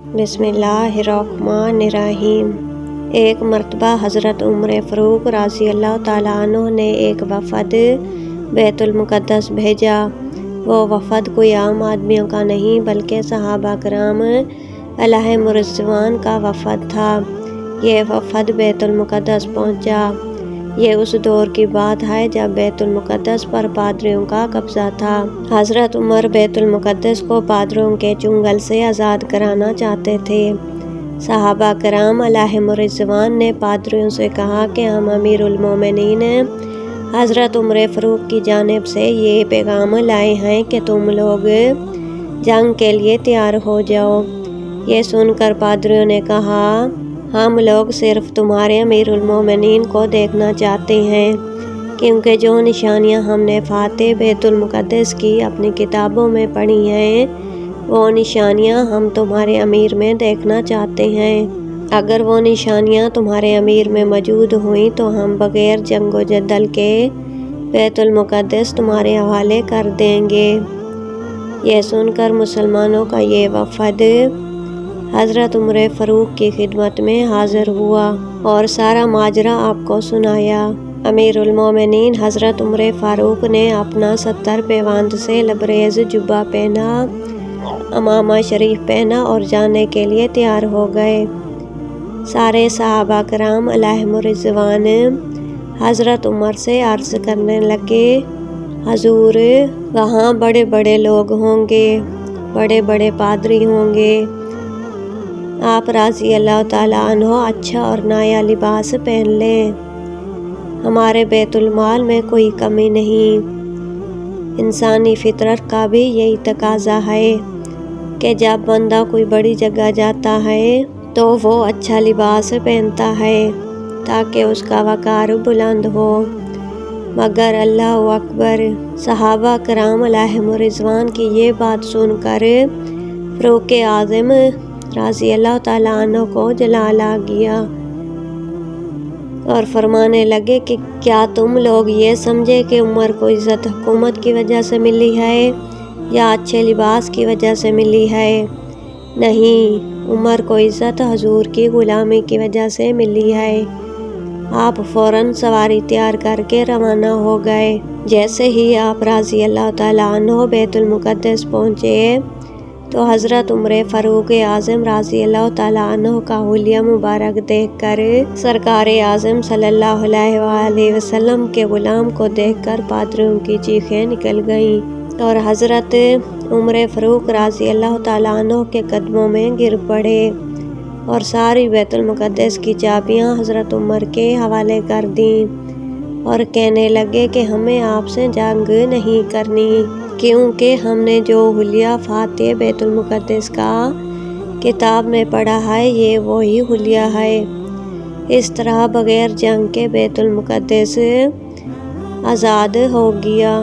بسم اللہ الرحمن الرحیم۔ ایک مرتبہ حضرت عمر فاروق رضی اللہ تعالیٰ عنہ نے ایک وفد بیت المقدس بھیجا۔ وہ وفد کوئی عام آدمیوں کا نہیں بلکہ صحابہ کرام علیہم الرضوان کا وفد تھا۔ یہ وفد بیت المقدس پہنچا۔ یہ اس دور کی بات ہے جب بیت المقدس پر پادریوں کا قبضہ تھا۔ حضرت عمر بیت المقدس کو پادریوں کے چنگل سے آزاد کرانا چاہتے تھے۔ صحابہ کرام علیہم الرضوان نے پادریوں سے کہا کہ ہم امیر المومنین حضرت عمر فاروق کی جانب سے یہ پیغام لائے ہیں کہ تم لوگ جنگ کے لیے تیار ہو جاؤ۔ یہ سن کر پادریوں نے کہا، ہم لوگ صرف تمہارے امیر المومنین کو دیکھنا چاہتے ہیں، کیونکہ جو نشانیاں ہم نے فاتح بیت المقدس کی اپنی کتابوں میں پڑھی ہیں وہ نشانیاں ہم تمہارے امیر میں دیکھنا چاہتے ہیں۔ اگر وہ نشانیاں تمہارے امیر میں موجود ہوئیں تو ہم بغیر جنگ و جدل کے بیت المقدس تمہارے حوالے کر دیں گے۔ یہ سن کر مسلمانوں کا یہ وفد حضرت عمر فاروق کی خدمت میں حاضر ہوا اور سارا ماجرا آپ کو سنایا۔ امیر المومنین حضرت عمر فاروق نے اپنا 70 پیوند سے لبریز جبہ پہنا، عمامہ شریف پہنا اور جانے کے لیے تیار ہو گئے۔ سارے صحابہ کرام علیہم الرضوان حضرت عمر سے عرض کرنے لگے، حضور، وہاں بڑے بڑے لوگ ہوں گے، بڑے بڑے پادری ہوں گے، آپ رضی اللہ تعالیٰ عنہ اچھا اور نیا لباس پہن لیں، ہمارے بیت المال میں کوئی کمی نہیں۔ انسانی فطرت کا بھی یہی تقاضا ہے کہ جب بندہ کوئی بڑی جگہ جاتا ہے تو وہ اچھا لباس پہنتا ہے تاکہ اس کا وقار بلند ہو۔ مگر اللہ اکبر، صحابہ کرام علیہم الرضوان کی یہ بات سن کر فاروق اعظم رضی اللہ تعالیٰ عنہ کو جلال آ گیا اور فرمانے لگے کہ کیا تم لوگ یہ سمجھے کہ عمر کو عزت حکومت کی وجہ سے ملی ہے یا اچھے لباس کی وجہ سے ملی ہے؟ نہیں، عمر کو عزت حضور کی غلامی کی وجہ سے ملی ہے۔ آپ فوراً سواری تیار کر کے روانہ ہو گئے۔ جیسے ہی آپ رضی اللہ تعالیٰ عنہ بیت المقدس پہنچے تو حضرت عمر فاروق اعظم رضی اللہ تعالیٰ عنہ کا حلیہ مبارک دیکھ کر سرکار اعظم صلی اللہ علیہ وآلہ وسلم کے غلام کو دیکھ کر پادریوں کی چیخیں نکل گئیں اور حضرت عمر فاروق رضی اللہ تعالیٰ عنہ کے قدموں میں گر پڑے اور ساری بیت المقدس کی چابیاں حضرت عمر کے حوالے کر دیں اور کہنے لگے کہ ہمیں آپ سے جنگ نہیں کرنی، کیونکہ ہم نے جو حلیہ فاتح بیت المقدس کا کتاب میں پڑھا ہے یہ وہی حلیہ ہے۔ اس طرح بغیر جنگ کے بیت المقدس آزاد ہو گیا۔